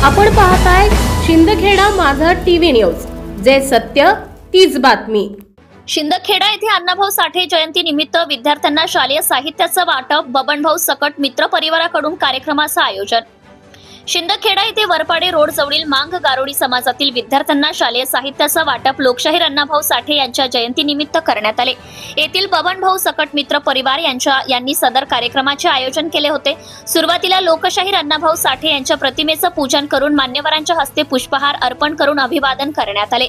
आपण पाहताय शिंदखेडा माझा टीव्ही न्यूज, जे सत्य तीच बातमी। शिंदखेडा येथे अण्णाभाऊ साठे जयंती निमित्त विद्यार्थ्यांना शालेय साहित्याचं वाटप, बबनभाऊ सकट मित्र परिवाराकडून कार्यक्रमाचं आयोजन। शिंदखेडा येथे वरपाडे रोड जवळील मांग गारोडी समाजातील विद्यार्थ्यांना शालेय साहित्याचं वाटप लोकशाहीर अण्णाभाऊ साठे यांच्या जयंती निमित्त करण्यात आले। येथील बबनभाऊ सकट मित्र परिवार यांनी सदर कार्यक्रमाचे आयोजन केले होते। सुरुवातीला लोकशाहीर अण्णाभाऊ साठे यांच्या प्रतिमेचं पूजन करून मान्यवरांच्या हस्ते पुष्पहार अर्पण करून अभिवादन करण्यात आले।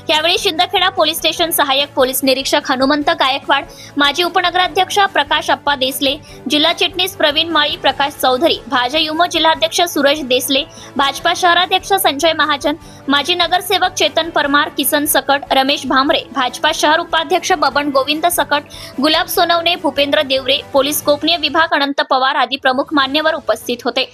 यावेळी शिंदखेडा पोलीस स्टेशन सहाय्यक पोलीस निरीक्षक हनुमंत गायकवाड, माजी उपनगराध्यक्ष प्रकाश अप्पा देसले, जिल्हा चिटणीस प्रवीण माळी, प्रकाश चौधरी, भाजप युमो जिल्हाध्यक्ष सूरज देसले, भाजपा शहराध्यक्ष संजय महाजन, माजी नगरसेवक चेतन परमार, किसन सकट, रमेश भामरे, भाजपा शहर उपाध्यक्ष बबन गोविंद सकट, गुलाब सोनवणे, भूपेंद्र देवरे, पोलीस गोपनीय विभाग अनंत पवार आदी प्रमुख मान्यवर उपस्थित होते।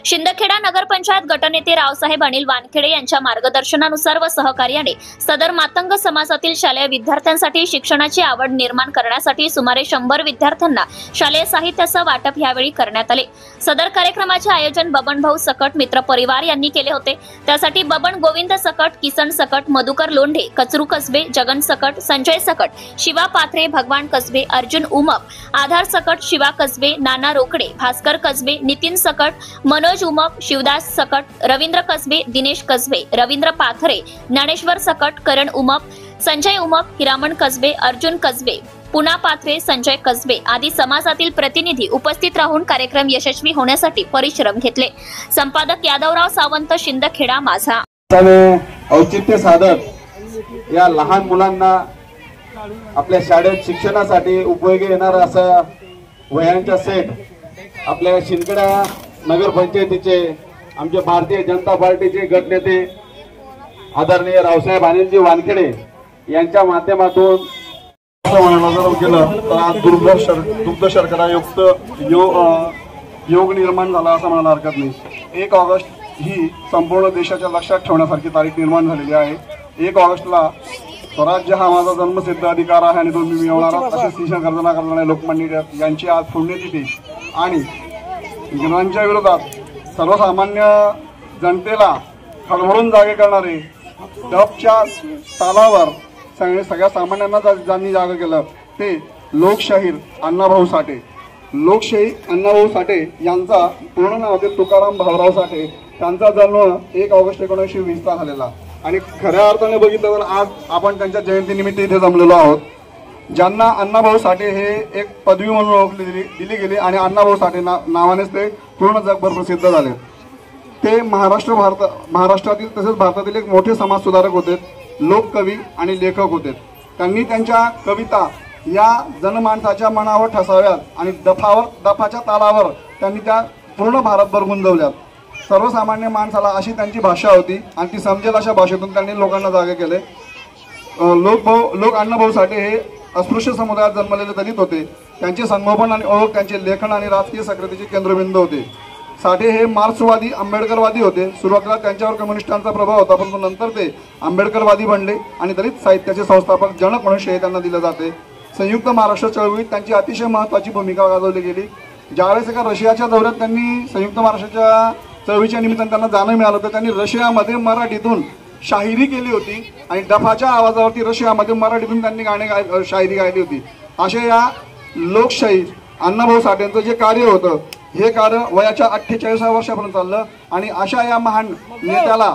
शिंदखेडा नगरपंचायत गटनेते रावसाहेब अनिल वानखेडे यांच्या मार्गदर्शनानुसार व सहकार्याने सदर मातंग समाजातील शालेय विद्यार्थ्यांसाठी शिक्षणाची आवड निर्माण करण्यासाठी सुमारे 100 विद्यार्थ्यांना शालेय साहित्याचं वाटप यावेळी करण्यात आले। सदर कार्यक्रमाचे आयोजन बबनभाऊ सकट मित्र परिवार यांनी केले होते। त्यासाठी बबन गोविंद सकट, किसन सकट, मधुकर लोंढे, कचरू कसबे, जगन सकट, संजय सकट, शिवा पाथरे, भगवान कसबे, अर्जुन उमप, आधार सकट, शिवा कसबे, नाना रोकडे, भास्कर कसबे, नितीन सकट, मनोज उमप, शिवदास सकट, रवींद्र कसबे, दिनेश कसबे, रवींद्र पाथरे, ज्ञानेश्वर सकट, करण उमप, संजय उमप, हिरामण कसबे, अर्जुन कसबे, पुना पाथरे, संजय कसबे आदी समाजातील प्रतिनिधी उपस्थित राहून कार्यक्रम यशस्वी होण्यासाठी परिश्रम घेतले। संपादक यादवराव सावंत, शिंदखेडा माझा। औचित्य साधत या लहान मुलांना आपल्या शाळेत शिक्षणासाठी उपयोगी येणार असा वह्यांचा सेट आपल्या शिंदखेडा नगर पंचायतीचे आमचे भारतीय जनता पार्टीचे गटनेते आदरणीय रावसाहेब अनिलजी वानखेडे यांच्या माध्यमातून केलं तर आज दुग्ध शर्करायुक्त योग निर्माण झाला असं म्हणायला हरकत नाही। 1 ऑगस्ट ही संपूर्ण देशाच्या लक्षात ठेवण्यासारखी तारीख निर्माण झालेली आहे। 1 ऑगस्टला स्वराज्य हा माझा जन्मसिद्ध अधिकार आहे आणि तो मी मिळवणारा असे सिंचन गर्जना करणारे लोकमान्य टिळक यांची आज पुण्यतिथी आणि इंग्रजांच्या विरोधात सर्वसामान्य जनतेला खळबळून जागे करणारे डबच्या तालावर सगळ्या सामान्यांना ज्यांनी जागे केलं ते लोकशाहीर अण्णाभाऊ साठे। लोकशाहीर अण्णाभाऊ साठे यांचा पूर्ण नाव होते तुकाराम भाऊराव साठे। त्यांचा जन्म 1 ऑगस्ट 1920 झालेला आणि खऱ्या अर्थाने बघितलं तर आज आपण त्यांच्या जयंतीनिमित्त इथे जमलेलो आहोत। ज्यांना अण्णाभाऊ साठे हे एक पदवी म्हणून ओळखली दिली गेली आणि अण्णाभाऊ साठे नावानेच ते पूर्ण जगभर प्रसिद्ध झाले। ते महाराष्ट्रातील तसेच भारतातील एक मोठे समाजसुधारक होते, लोककवी आणि लेखक होते। त्यांनी त्यांच्या कविता या जनमानसाच्या मनावर ठसाव्यात आणि दफाच्या तालावर त्यांनी त्या पूर्ण भारतभर गुंजवल्यात। सर्वसामान्य माणसाला अशी त्यांची भाषा होती आणि ती समजेल अशा भाषेतून त्यांनी लोकांना जागे केले। लोक अण्णाभाऊ साठे हे अस्पृश्य समुदायात जन्मलेले दलित होते। त्यांचे संगोपन आणि ओळख त्यांचे लेखन आणि राजकीय सक्रियतेचे केंद्रबिंदू होते। साठे हे मार्क्सवादी आंबेडकरवादी होते। सुरुवातीला त्यांच्यावर कम्युनिस्टांचा प्रभाव होता, परंतु नंतर ते आंबेडकरवादी बनले आणि दलित साहित्याचे संस्थापक जनक म्हणून श्रेय त्यांना दिले जाते। संयुक्त महाराष्ट्र चळवळीत त्यांची अतिशय महत्त्वाची भूमिका गाजवली गेली। ज्यावेळेस एका रशियाच्या दौऱ्यात त्यांनी संयुक्त महाराष्ट्राच्या चळवळीच्या निमित्ताने त्यांना जाणं मिळालं तर त्यांनी रशियामध्ये मराठीतून शाहिरी केली होती आणि डफाच्या आवाजावरती रशियामध्ये मराठीतून त्यांनी शाहिरी गायली होती। अशा या लोकशाहीर अण्णाभाऊ साठेंचं जे कार्य होतं हे कार्य वयाच्या 48व्या वर्षापर्यंत चाललं आणि अशा या महान नेत्याला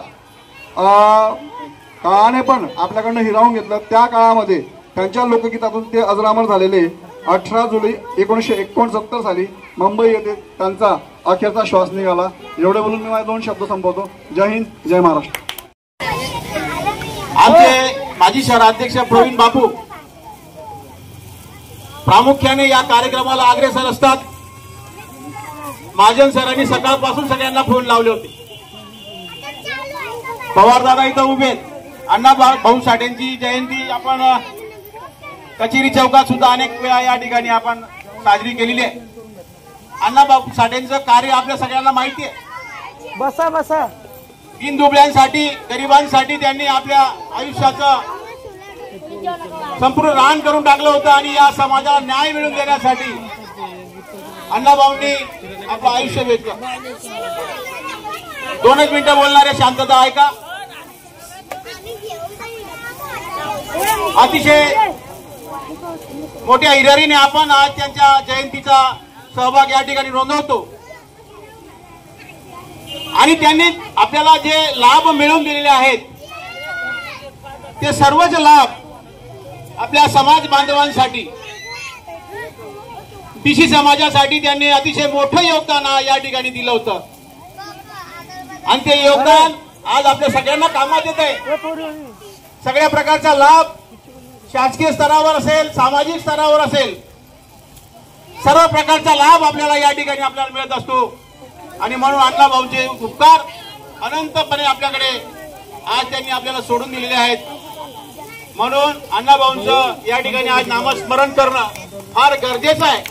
काळाने पण आपल्याकडनं हिरावून घेतलं। त्या काळामध्ये त्यांच्या लोकगीतातून ते अजरामर झालेले 18 जुलै 1969 साली मुंबई येथे त्यांचा अखेरचा श्वास निघाला। एवढे बोलून मी माझे 2 शब्द संपवतो। जय हिंद, जय महाराष्ट्र। आमचे माजी शहराध्यक्ष प्रवीण बापू प्रामुख्याने या कार्यक्रमाला अग्रेसर असतात। महाजन सरांनी सकाळपासून सगळ्यांना फोन लावले होते। पवारदादा इथं उभे आहेत। अण्णाभाऊ साठेंची जयंती आपण कचेरी चौकात सुद्धा अनेक वेळा या ठिकाणी आपण साजरी केलेली आहे। अण्णाभाऊ साठेंचं कार्य आपल्या सगळ्यांना माहिती आहे। बसा बसा। दीनदुबळ्यांसाठी, गरिबांसाठी त्यांनी आपल्या आयुष्याचं संपूर्ण रान करून टाकलं होतं आणि या समाजाला न्याय मिळवून देण्यासाठी अण्णाभाऊंनी आपलं आयुष्य वेचलं। 2च मिनिटं बोलणारे, शांतता ऐका. अतिशय मोठ्या हिरिरीने आपण आज त्यांच्या जयंतीचा सहभाग या ठिकाणी नोंदवतो. आणि त्यांनी आपल्याला जे लाभ मिळवून दिलेले आहेत ते सर्वच लाभ आपल्या समाज बांधवांसाठी, बीसी समाजासाठी त्यांनी अतिशय मोठं योगदान या ठिकाणी दिलं होतं. आणि ते योगदान आज आपल्या सगळ्यांना कामात येत आहे. सगळ्या प्रकारचा लाभ शासकीय स्तरावर असेल, सामाजिक स्तरावर असेल, सर्व प्रकारचा लाभ आपल्याला या ठिकाणी आपल्याला मिळत असतो. आणि म्हणून अण्णाभाऊंचे उपकार अनंतपणे आपल्याकडे आज त्यांनी आपल्याला सोडून दिलेले आहेत. म्हणून अण्णाभाऊंचं या ठिकाणी आज नामस्मरण करणं फार गरजेचं आहे.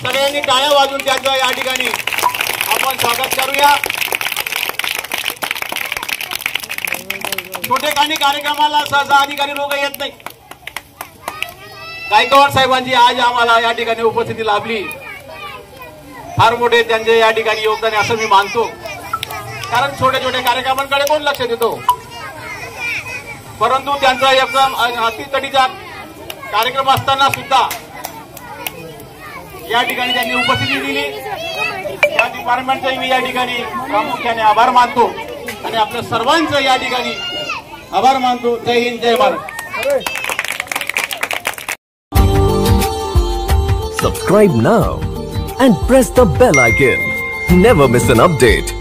सगळ्यांनी टाळ्या वाजून त्यांचं या ठिकाणी आपण स्वागत करूया. छोटेखानी कार्यक्रमाला सहसा अधिकारी लोक येत नाही. गायकवाड साहेबांची आज आम्हाला या ठिकाणी उपस्थिती लाभली. फार मोठे त्यांचे या ठिकाणी योगदान आहे असं मी मानतो. कारण छोटे छोटे कार्यक्रमांकडे कोण लक्ष देतो, परंतु त्यांचा एकदम अतितटीचा कार्यक्रम असताना सुद्धा या ठिकाणी त्यांनी उपस्थिती दिली. या डिपार्टमेंटचे मी या ठिकाणी प्रामुख्याने आभार मानतो आणि आपल्या सर्वांचं या ठिकाणी आभार मानतो. जय हिंद, जय Bharat. Subscribe now and press the bell icon. Never miss an update.